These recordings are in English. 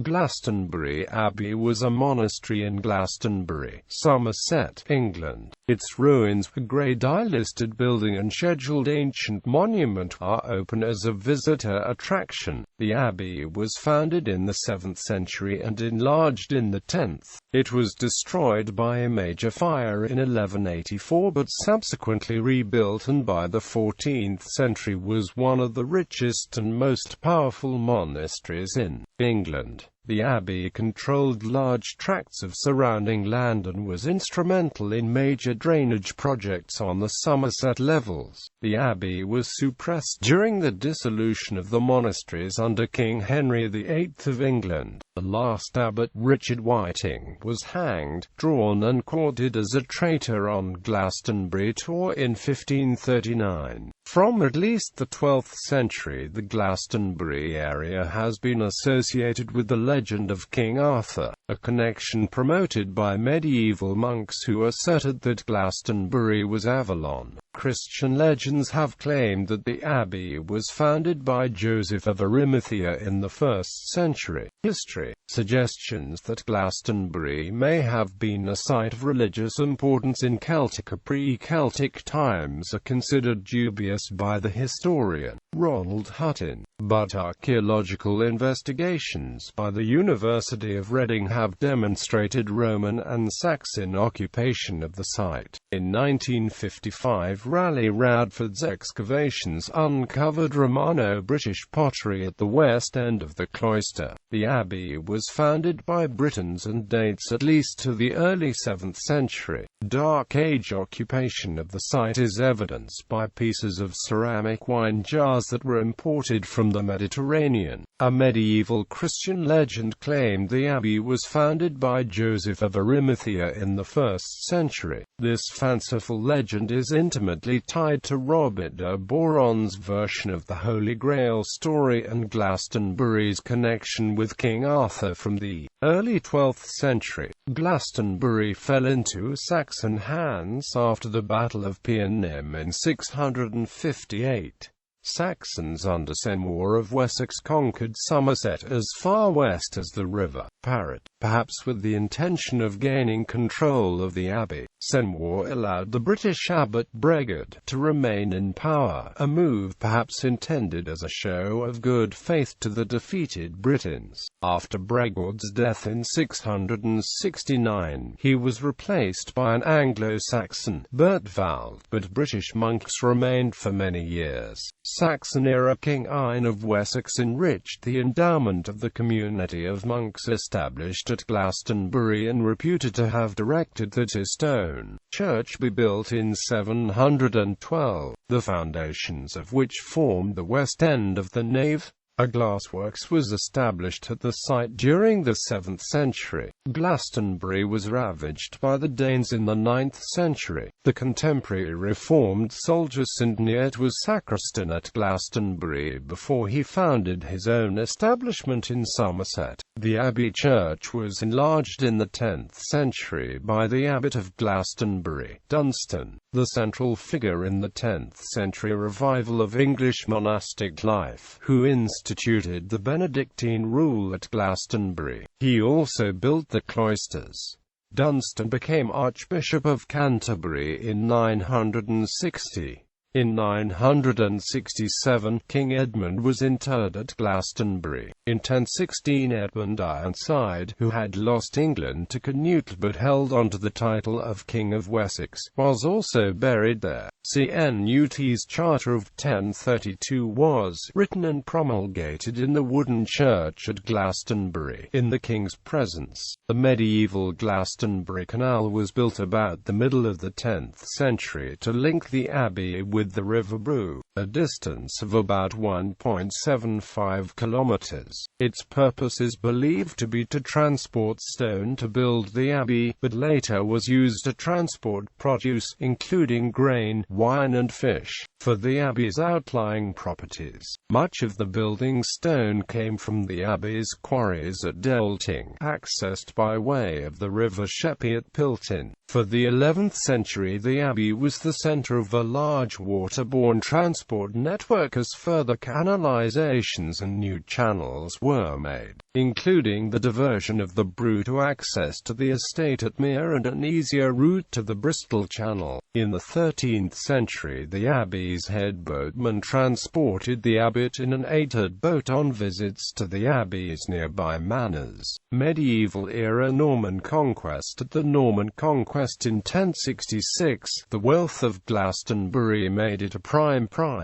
Glastonbury Abbey was a monastery in Glastonbury, Somerset, England. Its ruins, a Grade I listed building and scheduled ancient monument, are open as a visitor attraction. The abbey was founded in the 7th century and enlarged in the 10th. It was destroyed by a major fire in 1184 but subsequently rebuilt, and by the 14th century was one of the richest and most powerful monasteries in England. The abbey controlled large tracts of surrounding land and was instrumental in major drainage projects on the Somerset levels. The abbey was suppressed during the dissolution of the monasteries under King Henry VIII of England. The last abbot, Richard Whiting, was hanged, drawn and quartered as a traitor on Glastonbury Tor in 1539. From at least the 12th century, the Glastonbury area has been associated with the legend of King Arthur, a connection promoted by medieval monks who asserted that Glastonbury was Avalon. Christian legends have claimed that the abbey was founded by Joseph of Arimathea in the 1st century. History. Suggestions that Glastonbury may have been a site of religious importance in Celtic or pre-Celtic times are considered dubious by the historian Ronald Hutton, but archaeological investigations by the University of Reading have demonstrated Roman and Saxon occupation of the site. In 1955, Raleigh Radford's excavations uncovered Romano-British pottery at the west end of the cloister. The abbey was founded by Britons and dates at least to the early 7th century. Dark Age occupation of the site is evidenced by pieces of ceramic wine jars that were imported from the Mediterranean. A medieval Christian legend claimed the abbey was founded by Joseph of Arimathea in the 1st century. This fanciful legend is intimately tied to Robert de Boron's version of the Holy Grail story and Glastonbury's connection with King Arthur from the early 12th century. Glastonbury fell into Saxon hands after the Battle of Peonnym in 658. Saxons under Senwar of Wessex conquered Somerset as far west as the River Parrett, perhaps with the intention of gaining control of the abbey. Senwar allowed the British abbot Bregard to remain in power, a move perhaps intended as a show of good faith to the defeated Britons. After Bregard's death in 669, he was replaced by an Anglo-Saxon, Bertwald, but British monks remained for many years. Saxon-era King Ine of Wessex enriched the endowment of the community of monks established at Glastonbury and reputed to have directed that a stone church be built in 712, the foundations of which formed the west end of the nave. A glassworks was established at the site during the 7th century. Glastonbury was ravaged by the Danes in the 9th century. The contemporary reformed soldier St. Neot was sacristan at Glastonbury before he founded his own establishment in Somerset. The abbey church was enlarged in the 10th century by the abbot of Glastonbury, Dunstan, the central figure in the 10th century revival of English monastic life, who instituted the Benedictine rule at Glastonbury. He also built the cloisters. Dunstan became Archbishop of Canterbury in 960. In 967, King Edmund was interred at Glastonbury. In 1016, Edmund Ironside, who had lost England to Canute but held on to the title of King of Wessex, was also buried there. Canut's Charter of 1032 was written and promulgated in the wooden church at Glastonbury, in the king's presence. The medieval Glastonbury Canal was built about the middle of the 10th century to link the abbey with the River Brue, a distance of about 1.75 kilometers. Its purpose is believed to be to transport stone to build the abbey, but later was used to transport produce, including grain, wine and fish, for the abbey's outlying properties. Much of the building stone came from the abbey's quarries at Delting, accessed by way of the River Sheppey at Piltin. For the 11th century, the abbey was the center of a large waterborne transport transport network as further canalizations and new channels were made, including the diversion of the Brue to access to the estate at Mere and an easier route to the Bristol Channel. In the 13th century, the abbey's head boatman transported the abbot in an 8-oared boat on visits to the abbey's nearby manors. Medieval-era Norman conquest. At the Norman conquest in 1066, the wealth of Glastonbury made it a prime prize.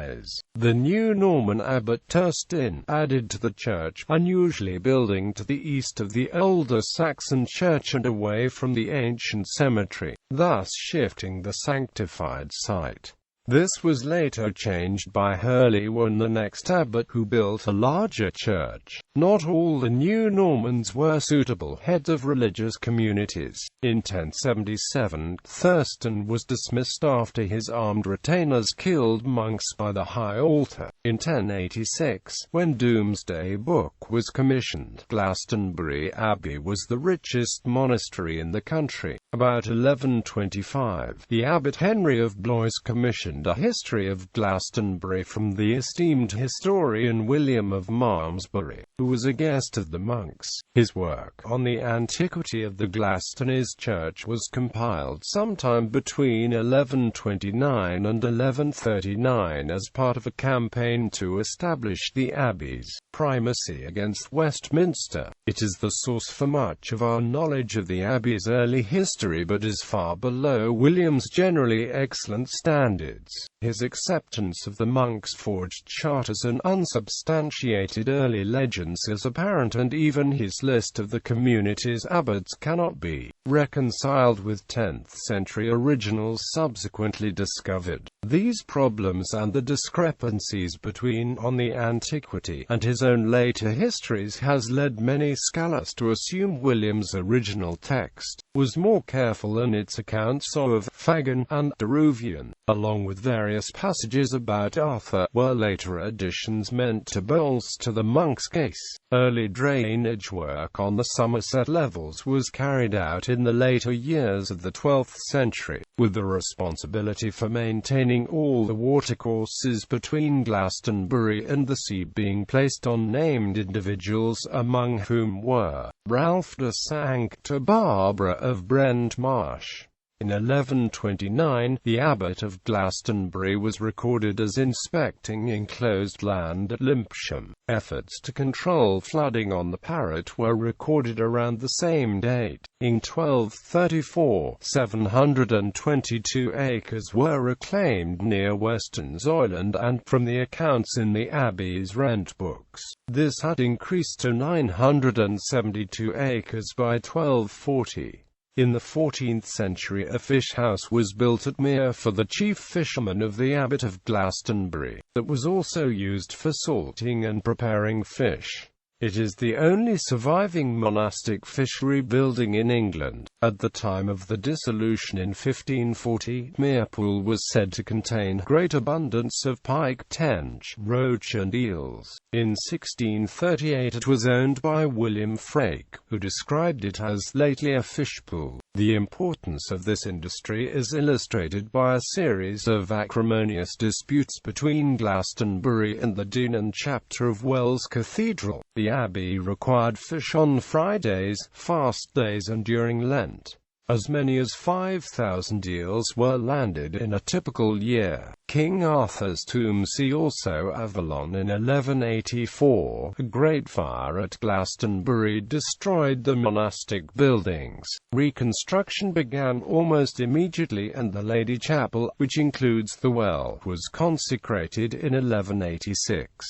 The new Norman abbot Turstin added to the church, unusually building to the east of the older Saxon church and away from the ancient cemetery, thus shifting the sanctified site. This was later changed by Herliwan, the next abbot, who built a larger church. Not all the new Normans were suitable heads of religious communities. In 1077, Thurston was dismissed after his armed retainers killed monks by the high altar. In 1086, when Domesday Book was commissioned, Glastonbury Abbey was the richest monastery in the country. About 1125, the abbot Henry of Blois commissioned a history of Glastonbury from the esteemed historian William of Malmesbury, who was a guest of the monks. His work on the antiquity of the Glastonbury's church was compiled sometime between 1129 and 1139 as part of a campaign to establish the abbey's primacy against Westminster. It is the source for much of our knowledge of the abbey's early history, but is far below William's generally excellent standards. His acceptance of the monks' forged charters and unsubstantiated early legends is apparent, and even his list of the community's abbots cannot be reconciled with 10th-century originals subsequently discovered. These problems and the discrepancies between on the antiquity and his own later histories has led many scholars to assume William's original text was more careful than its accounts of Fagan and Deruvian, along with various passages about Arthur, were later additions meant to bolster the monk's case. Early drainage work on the Somerset levels was carried out in the later years of the 12th century, with the responsibility for maintaining all the watercourses between Glastonbury and the sea being placed on named individuals, among whom were Ralph de Sancta Barbara of Brent Marsh. In 1129, the abbot of Glastonbury was recorded as inspecting enclosed land at Limpsham. Efforts to control flooding on the Parrett were recorded around the same date. In 1234, 722 acres were reclaimed near Weston's Island, and, from the accounts in the abbey's rent books, this had increased to 972 acres by 1240. In the 14th century, a fish house was built at Mere for the chief fisherman of the abbot of Glastonbury, that was also used for salting and preparing fish. It is the only surviving monastic fishery building in England. At the time of the dissolution in 1540, Merepool was said to contain great abundance of pike, tench, roach and eels. In 1638 it was owned by William Frake, who described it as lately a fish pool. The importance of this industry is illustrated by a series of acrimonious disputes between Glastonbury and the Dean and chapter of Wells Cathedral. The abbey required fish on Fridays, fast days and during Lent. As many as 5,000 eels were landed in a typical year. King Arthur's tomb. See also Avalon. In 1184, a great fire at Glastonbury destroyed the monastic buildings. Reconstruction began almost immediately, and the Lady Chapel, which includes the well, was consecrated in 1186.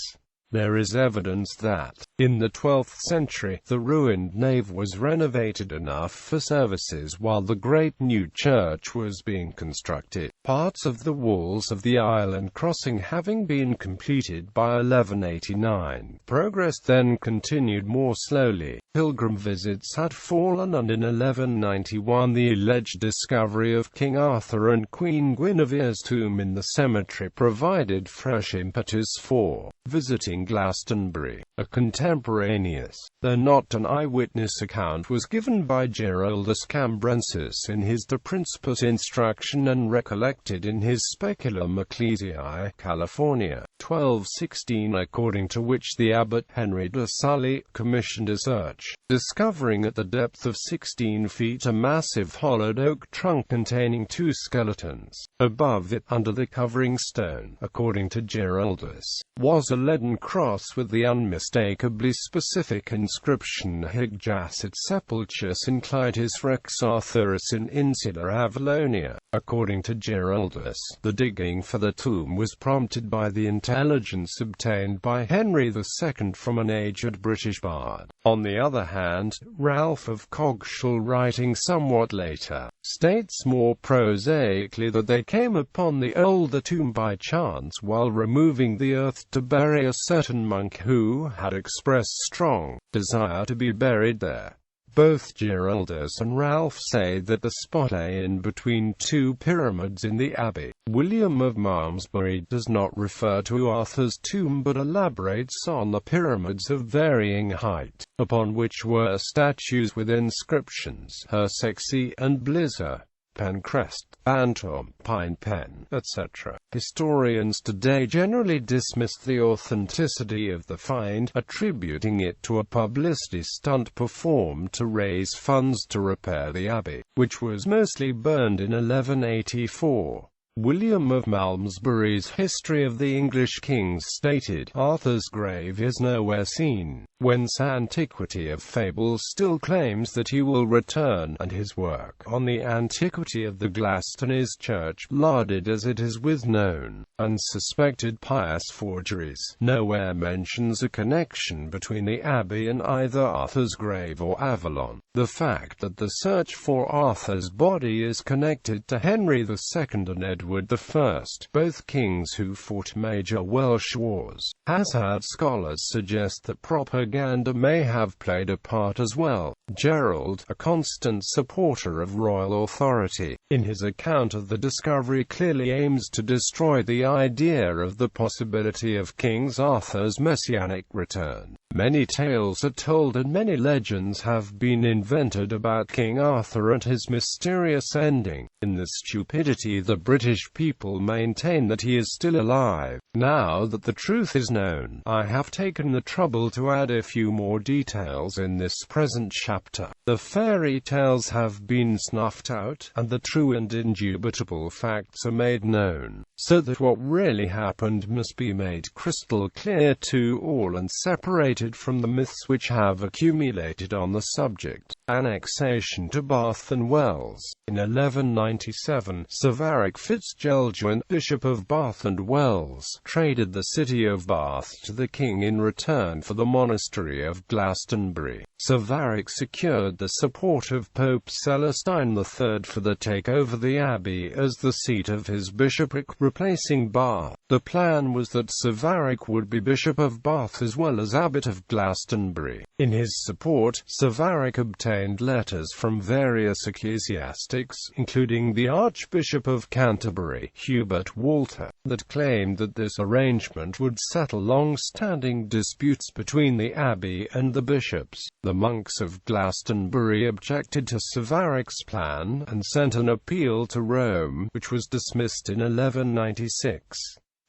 There is evidence that, in the 12th century, the ruined nave was renovated enough for services while the great new church was being constructed, parts of the walls of the aisle and crossing having been completed by 1189. Progress then continued more slowly. Pilgrim visits had fallen, and in 1191 the alleged discovery of King Arthur and Queen Guinevere's tomb in the cemetery provided fresh impetus for visiting Glastonbury. A contemporaneous, though not an eyewitness account was given by Geraldus Cambrensis in his De Principis Instruction and recollected in his Speculum Ecclesiae, California, 1216, according to which the abbot Henry de Sully commissioned a search, discovering at the depth of 16 feet a massive hollowed oak trunk containing 2 skeletons. Above it, under the covering stone, according to Geraldus, was a leaden cross with the unmistakably specific inscription Hic jacet sepulchus inclitis rex Arthurus in insula Avalonia. According to Geraldus, the digging for the tomb was prompted by the intelligence obtained by Henry II from an aged British bard. On the other hand, Ralph of Coggeshall, writing somewhat later, states more prosaically that they came upon the older tomb by chance while removing the earth to bury a certain monk who had expressed strong desire to be buried there. Both Geraldus and Ralph say that the spot lay in between 2 pyramids in the abbey. William of Malmesbury does not refer to Arthur's tomb but elaborates on the pyramids of varying height, upon which were statues with inscriptions Hersexi and Blizzer, Pencrest, Bantom, Pine Pen, etc. Historians today generally dismiss the authenticity of the find, attributing it to a publicity stunt performed to raise funds to repair the abbey, which was mostly burned in 1184. William of Malmesbury's History of the English Kings stated, Arthur's grave is nowhere seen, whence Antiquity of Fables still claims that he will return, and his work on the antiquity of the Glastonbury church, larded as it is with known and suspected pious forgeries, nowhere mentions a connection between the abbey and either Arthur's grave or Avalon. The fact that the search for Arthur's body is connected to Henry II and Edward I, both kings who fought major Welsh wars, has had scholars suggest that propaganda may have played a part as well. Gerald, a constant supporter of royal authority, in his account of the discovery clearly aims to destroy the idea of the possibility of King Arthur's messianic return. Many tales are told and many legends have been invented about King Arthur and his mysterious ending. In the stupidity the British people maintain that he is still alive. Now that the truth is known, I have taken the trouble to add a few more details in this present chapter. The fairy tales have been snuffed out, and the true and indubitable facts are made known, so that what really happened must be made crystal clear to all and separated from the myths which have accumulated on the subject. Annexation to Bath and Wells. In 1197, Sir Varick Fitzgerald, Bishop of Bath and Wells, traded the city of Bath to the king in return for the monastery of Glastonbury. Sir Varick secured the support of Pope Celestine III for the takeover of the abbey as the seat of his bishopric, replacing Bath. The plan was that Sir Varick would be Bishop of Bath as well as Abbot of Glastonbury. In his support, Sir Varick obtained letters from various ecclesiastics, including the Archbishop of Canterbury, Hubert Walter, that claimed that this arrangement would settle long-standing disputes between the abbey and the bishops. The monks of Glastonbury objected to Sir Varick's plan, and sent an appeal to Rome, which was dismissed in 1196.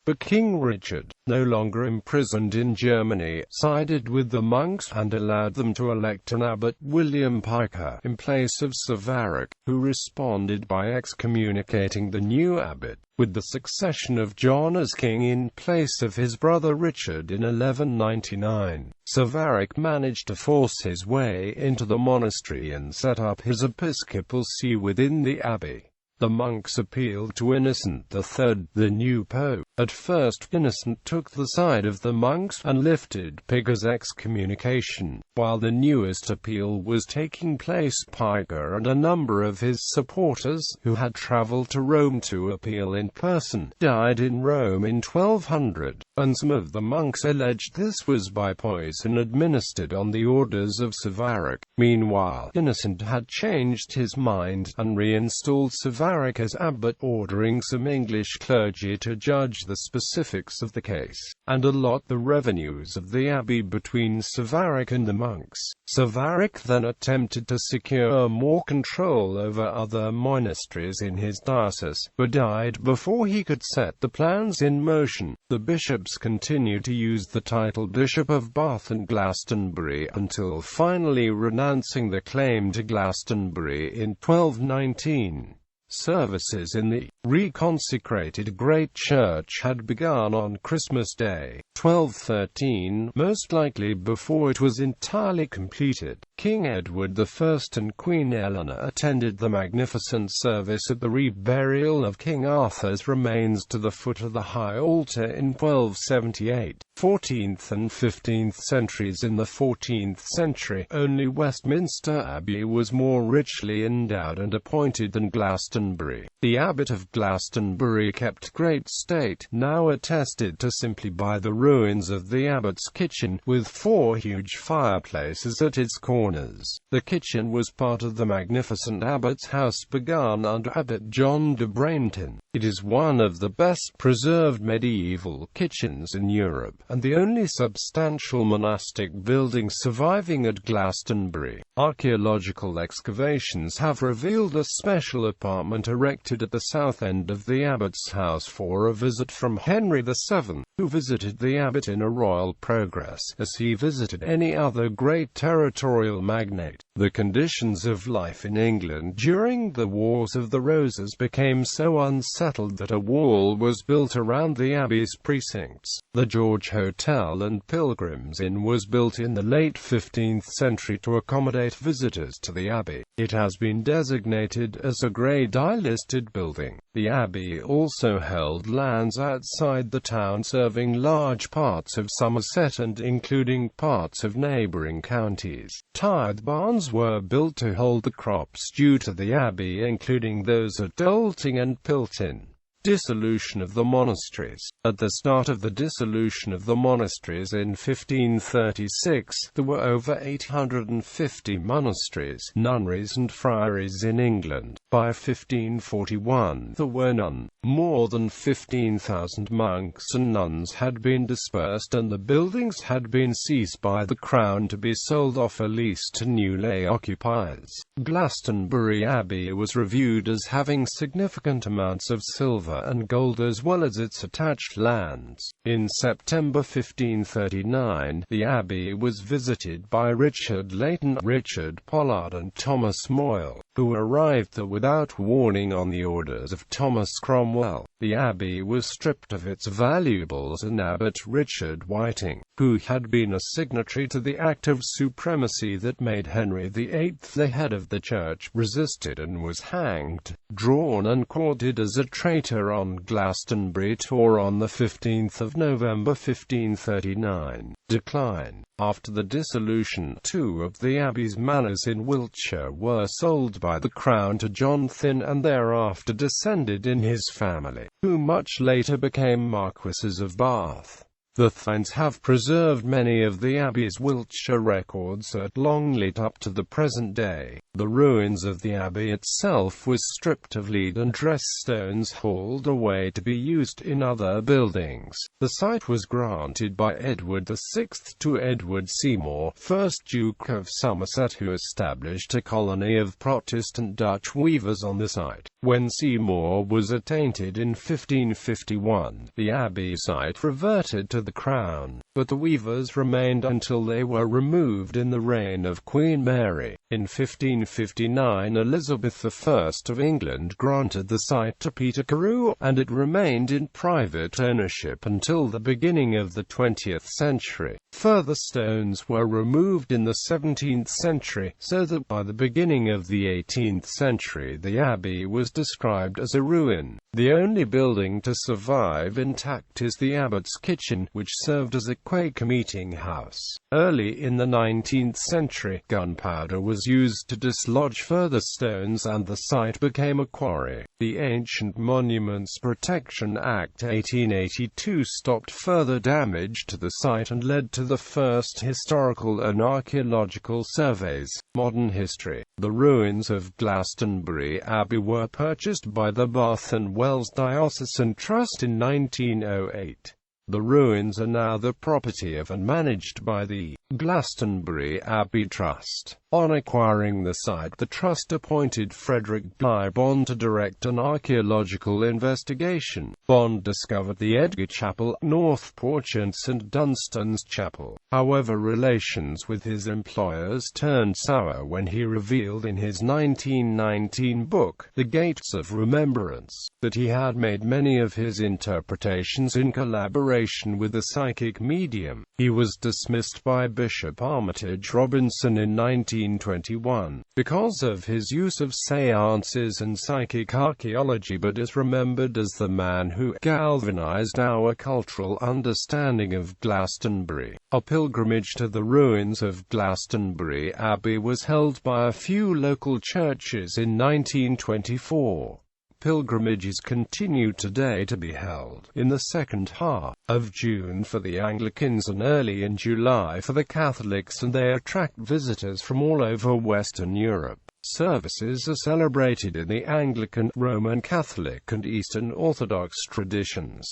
But King Richard, no longer imprisoned in Germany, sided with the monks and allowed them to elect an abbot, William Piker, in place of Sir Varick, who responded by excommunicating the new abbot. With the succession of John as king in place of his brother Richard in 1199, Sir Varick managed to force his way into the monastery and set up his episcopal see within the abbey. The monks appealed to Innocent III, the new pope. At first, Innocent took the side of the monks and lifted Piker's excommunication. While the newest appeal was taking place, Piker and a number of his supporters, who had traveled to Rome to appeal in person, died in Rome in 1200, and some of the monks alleged this was by poison administered on the orders of Sir Varick. Meanwhile, Innocent had changed his mind and reinstalled Sir Varick Savaric as abbot, ordering some English clergy to judge the specifics of the case, and allot the revenues of the abbey between Savaric and the monks. Savaric then attempted to secure more control over other monasteries in his diocese, but died before he could set the plans in motion. The bishops continued to use the title Bishop of Bath and Glastonbury until finally renouncing the claim to Glastonbury in 1219. Services in the reconsecrated Great Church had begun on Christmas Day, 1213, most likely before it was entirely completed. King Edward I and Queen Eleanor attended the magnificent service at the reburial of King Arthur's remains to the foot of the high altar in 1278. 14th and 15th centuries. In the 14th century, only Westminster Abbey was more richly endowed and appointed than Glastonbury. The abbot of Glastonbury kept great state, now attested to simply by the ruins of the abbot's kitchen, with 4 huge fireplaces at its corners. The kitchen was part of the magnificent abbot's house begun under Abbot John de Brainton. It is one of the best preserved medieval kitchens in Europe, and the only substantial monastic building surviving at Glastonbury. Archaeological excavations have revealed a special apartment erected at the south end of the abbot's house for a visit from Henry VII, who visited the abbot in a royal progress, as he visited any other great territorial magnate. The conditions of life in England during the Wars of the Roses became so unsettled that a wall was built around the abbey's precincts. The George Hotel and Pilgrims Inn was built in the late 15th century to accommodate visitors to the abbey. It has been designated as a Grade I listed building. The abbey also held lands outside the town serving large parts of Somerset and including parts of neighbouring counties. Tithe barns were built to hold the crops due to the abbey, including those at Dolting and Pilton. Dissolution of the monasteries. At the start of the dissolution of the monasteries in 1536, there were over 850 monasteries, nunneries and friaries in England. By 1541, there were none. More than 15,000 monks and nuns had been dispersed, and the buildings had been seized by the Crown to be sold off a lease to new lay occupiers. Glastonbury Abbey was reviewed as having significant amounts of silver and gold as well as its attached lands. In September 1539, the abbey was visited by Richard Leighton, Richard Pollard and Thomas Moyle, who arrived there without warning on the orders of Thomas Cromwell. The abbey was stripped of its valuables, and Abbot Richard Whiting, who had been a signatory to the Act of Supremacy that made Henry VIII the head of the church, resisted and was hanged, drawn and quartered as a traitor on Glastonbury Tor on 15 November 1539. Decline. After the dissolution, 2 of the abbey's manors in Wiltshire were sold by the Crown to John Thynne and thereafter descended in his family, who much later became Marquesses of Bath. The Thynnes have preserved many of the abbey's Wiltshire records at Longleat up to the present day. The ruins of the abbey itself was stripped of lead and dress stones hauled away to be used in other buildings. The site was granted by Edward VI to Edward Seymour, 1st Duke of Somerset, who established a colony of Protestant Dutch weavers on the site. When Seymour was attainted in 1551, the abbey site reverted to the Crown, but the weavers remained until they were removed in the reign of Queen Mary. In 1559, Elizabeth I of England granted the site to Peter Carew, and it remained in private ownership until the beginning of the 20th century. Further stones were removed in the 17th century, so that by the beginning of the 18th century the abbey was described as a ruin. The only building to survive intact is the abbot's kitchen, which served as a Quaker meeting house. Early in the 19th century, gunpowder was used to dislodge further stones and the site became a quarry. The Ancient Monuments Protection Act 1882 stopped further damage to the site and led to the first historical and archaeological surveys. Modern history. The ruins of Glastonbury Abbey were purchased by the Bath and Wells Diocesan Trust in 1908. The ruins are now the property of and managed by the Glastonbury Abbey Trust. On acquiring the site, the Trust appointed Frederick Bligh Bond to direct an archaeological investigation. Bond discovered the Edgar Chapel, North Porch and St Dunstan's Chapel. However, relations with his employers turned sour when he revealed in his 1919 book, The Gates of Remembrance, that he had made many of his interpretations in collaboration with a psychic medium. He was dismissed by Bishop Armitage Robinson in 1921, because of his use of seances and psychic archaeology, but is remembered as the man who galvanized our cultural understanding of Glastonbury. A pilgrimage to the ruins of Glastonbury Abbey was held by a few local churches in 1924. Pilgrimages continue today to be held in the second half of June for the Anglicans and early in July for the Catholics, and they attract visitors from all over Western Europe. Services are celebrated in the Anglican, Roman Catholic and Eastern Orthodox traditions.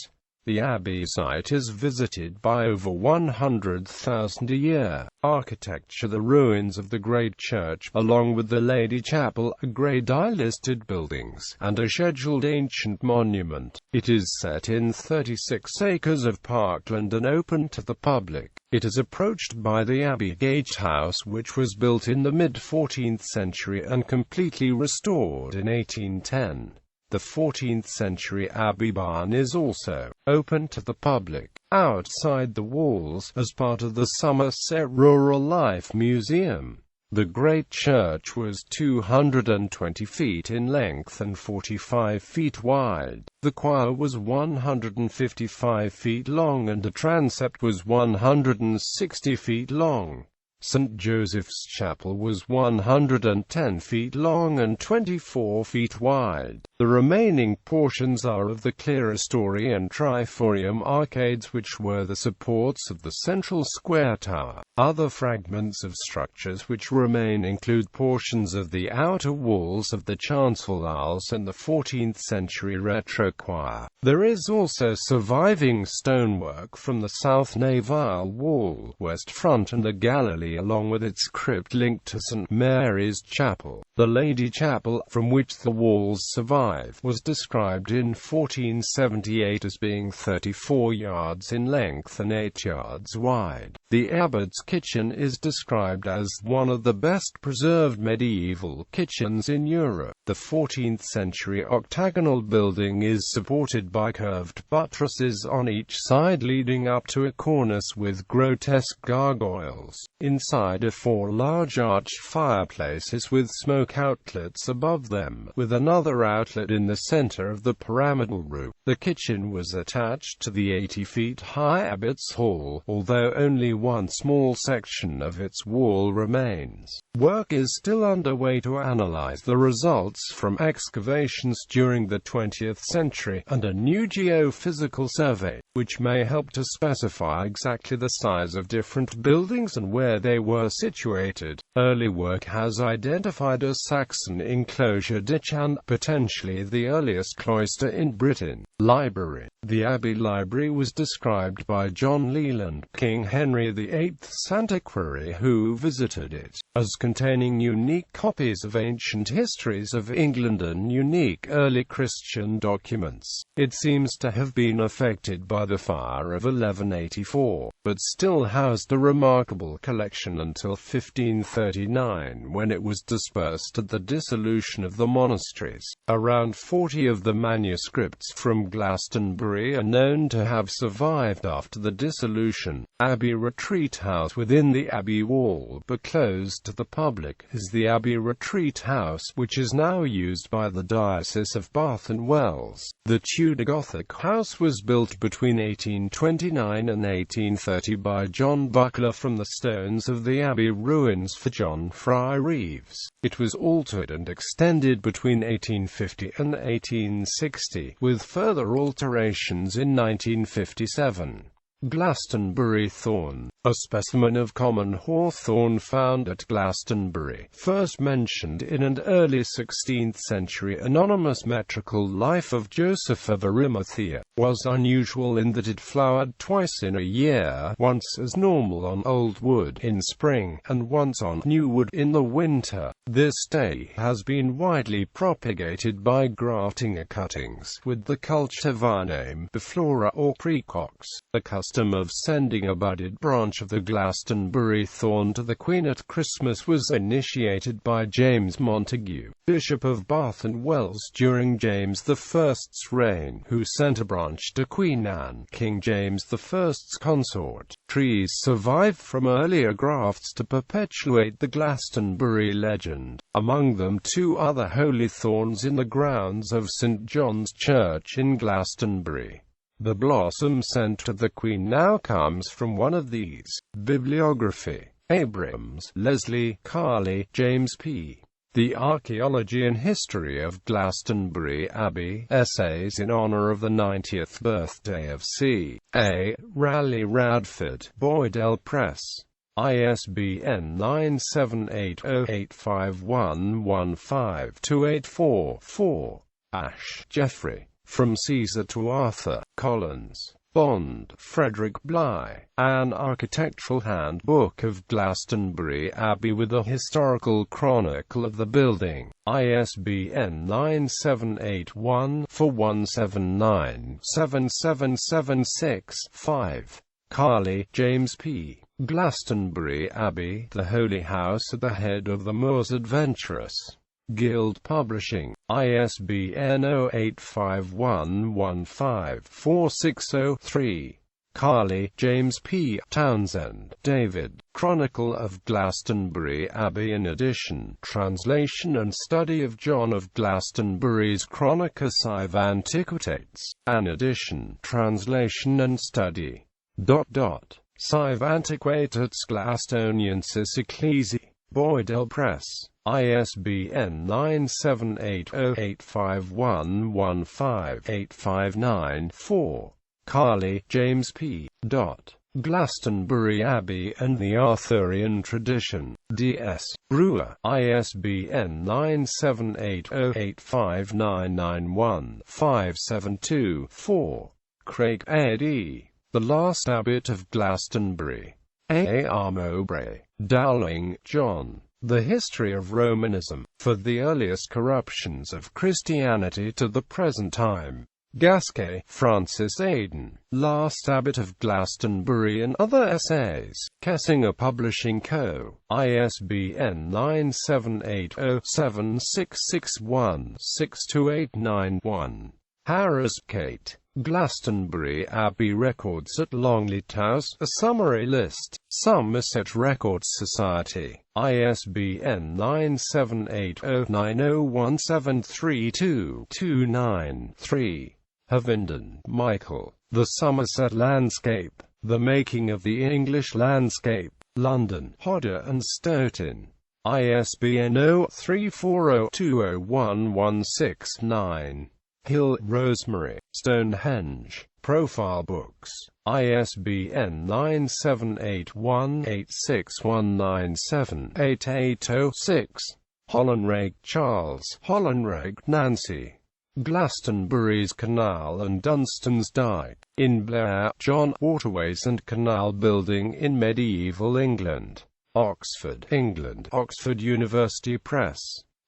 The abbey site is visited by over 100,000 a year. Architecture. The ruins of the Great Church, along with the Lady Chapel, are Grade I listed buildings, and a scheduled ancient monument. It is set in 36 acres of parkland and open to the public. It is approached by the Abbey Gatehouse, which was built in the mid-14th century and completely restored in 1810. The 14th century Abbey Barn is also open to the public, outside the walls, as part of the Somerset Rural Life Museum. The Great Church was 220 feet in length and 45 feet wide. The choir was 155 feet long and the transept was 160 feet long. St. Joseph's Chapel was 110 feet long and 24 feet wide. The remaining portions are of the clerestory and triforium arcades, which were the supports of the central square tower. Other fragments of structures which remain include portions of the outer walls of the chancel aisles and the 14th century retrochoir. There is also surviving stonework from the south nave aisle wall, west front and the Galilee, along with its crypt linked to St. Mary's Chapel. The Lady Chapel, from which the walls survive, was described in 1478 as being 34 yards in length and 8 yards wide. The abbot's kitchen is described as one of the best preserved medieval kitchens in Europe. The 14th century octagonal building is supported by curved buttresses on each side leading up to a cornice with grotesque gargoyles. Inside are 4 large arched fireplaces with smoke outlets above them, with another outlet in the center of the pyramidal roof. The kitchen was attached to the 80 feet high Abbot's Hall, although only one small section of its wall remains. Work is still underway to analyze the results from excavations during the 20th century, and a new geophysical survey, which may help to specify exactly the size of different buildings and where they were situated. Early work has identified a Saxon enclosure ditch and, potentially, the earliest cloister in Britain. Library. The Abbey Library was described by John Leland, King Henry VIII's antiquary who visited it, as containing unique copies of ancient histories of England and unique early Christian documents. It seems to have been affected by the fire of 1184, but still housed a remarkable collection until 1539, when it was dispersed at the dissolution of the monasteries. Around 40 of the manuscripts from Glastonbury are known to have survived after the dissolution. Abbey retreat house within the abbey wall, but closed to the public, is the Abbey Retreat House, which is now used by the Diocese of Bath and Wells. The Tudor Gothic house was built between 1829 and 1830 by John Buckler from the stones of the abbey ruins for John Fry Reeves. It was altered and extended between 1850 and 1860, with further alterations in 1957. Glastonbury thorn, a specimen of common hawthorn found at Glastonbury, first mentioned in an early 16th-century anonymous metrical life of Joseph of Arimathea, was unusual in that it flowered twice in a year, once as normal on old wood in spring, and once on new wood in the winter. This day has been widely propagated by grafting cuttings with the cultivar name Biflora or Precox. The custom of sending a budded branch of the Glastonbury thorn to the Queen at Christmas was initiated by James Montague, Bishop of Bath and Wells during James I's reign, who sent a branch to Queen Anne, King James I's consort. Trees survive from earlier grafts to perpetuate the Glastonbury legend, among them two other holy thorns in the grounds of St. John's Church in Glastonbury. The blossom sent to the Queen now comes from one of these. Bibliography: Abrams, Leslie, Carley, James P. The Archaeology and History of Glastonbury Abbey, Essays in Honour of the 90th Birthday of C. A. Raleigh Radford, Boydell Press. ISBN 9780851152844. Ash, Geoffrey. From Caesar to Arthur. Collins. Bond, Frederick Bligh. An Architectural Handbook of Glastonbury Abbey with a historical chronicle of the building. ISBN 978-1-4179-7776-5. Carley, James P. Glastonbury Abbey, the Holy House at the Head of the Moors Adventurous. Guild Publishing. ISBN 0851154603. Carley, James P. Townsend, David. Chronicle of Glastonbury Abbey in addition. Translation and study of John of Glastonbury's Chronica Sive Antiquitates. An edition. Translation and study. Sive Antiquitates Glastoniensis Ecclesi. Boydell Press. ISBN 978-0851158594. Carley, James P. Glastonbury Abbey and the Arthurian Tradition. D.S. Brewer. ISBN 978-085991-572-4. Craig, Ed.E. The Last Abbot of Glastonbury. A. R. Mowbray. Dowling, John. The History of Romanism, for the earliest corruptions of Christianity to the present time. Gasquet, Francis Aidan. Last Abbot of Glastonbury and Other Essays. Kessinger Publishing Co. ISBN 978-0766162891. Harris, Kate. Glastonbury Abbey Records at Longleat House, a summary list. Somerset Records Society. ISBN 978-0901732229-3. Havinden, Michael. The Somerset Landscape. The Making of the English Landscape. London, Hodder and Stoughton. ISBN 0340201169. Hill, Rosemary. Stonehenge. Profile Books. ISBN 9781861978806. Hollenrake, Charles. Hollenrake, Nancy. Glastonbury's Canal and Dunstan's Dyke. In Blair, John. Waterways and Canal Building in Medieval England. Oxford, England. Oxford University Press.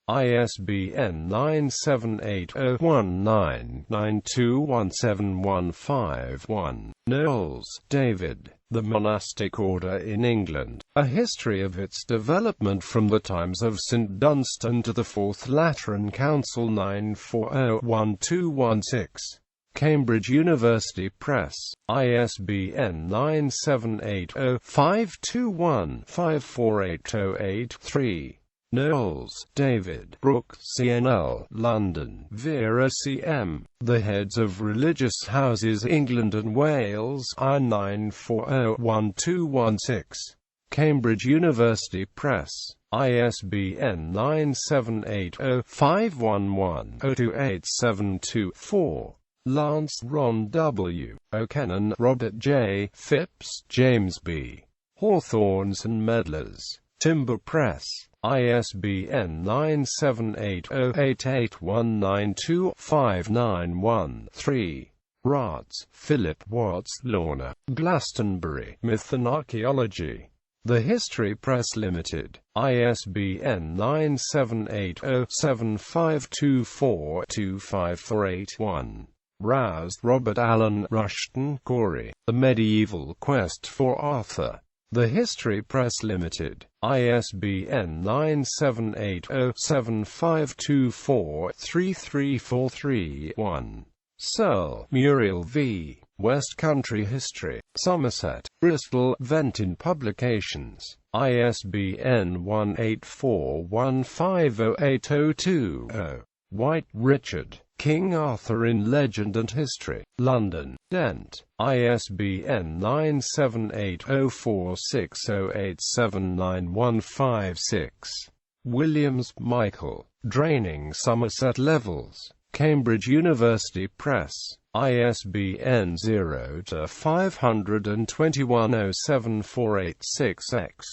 ISBN 978-019-921715-1. Knowles, David. The Monastic Order in England. A History of its Development from the Times of St. Dunstan to the Fourth Lateran Council 940-1216. Cambridge University Press. ISBN 978-0-521-54808-3. Knowles, David. Brooke, CNL, London. Vera, CM. The Heads of Religious Houses, England and Wales, I9401216. Cambridge University Press. ISBN 978-0-511-02872-4. Lance, Ron W. O'Cannon, Robert J. Phipps, James B. Hawthorns and Medlars. Timber Press. ISBN 978-0-88192-591-3. Ratz, Philip Watts, Lorna. Glastonbury, Myth and Archaeology. The History Press Limited. ISBN 978-0-7524-25481. Rouse, Robert Allen. Rushton, Corey. The Medieval Quest for Arthur. The History Press Limited. ISBN 978-0-7524-33431. Searle, Muriel V. West Country History. Somerset, Bristol, Ventin Publications. ISBN 1841508020. White, Richard. King Arthur in Legend and History. London, Dent. ISBN 978-0460879156. Williams, Michael. Draining Somerset Levels. Cambridge University Press. ISBN 0-52107486-X.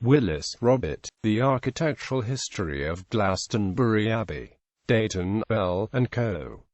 Willis, Robert. The Architectural History of Glastonbury Abbey. Dayton, Bell & Co.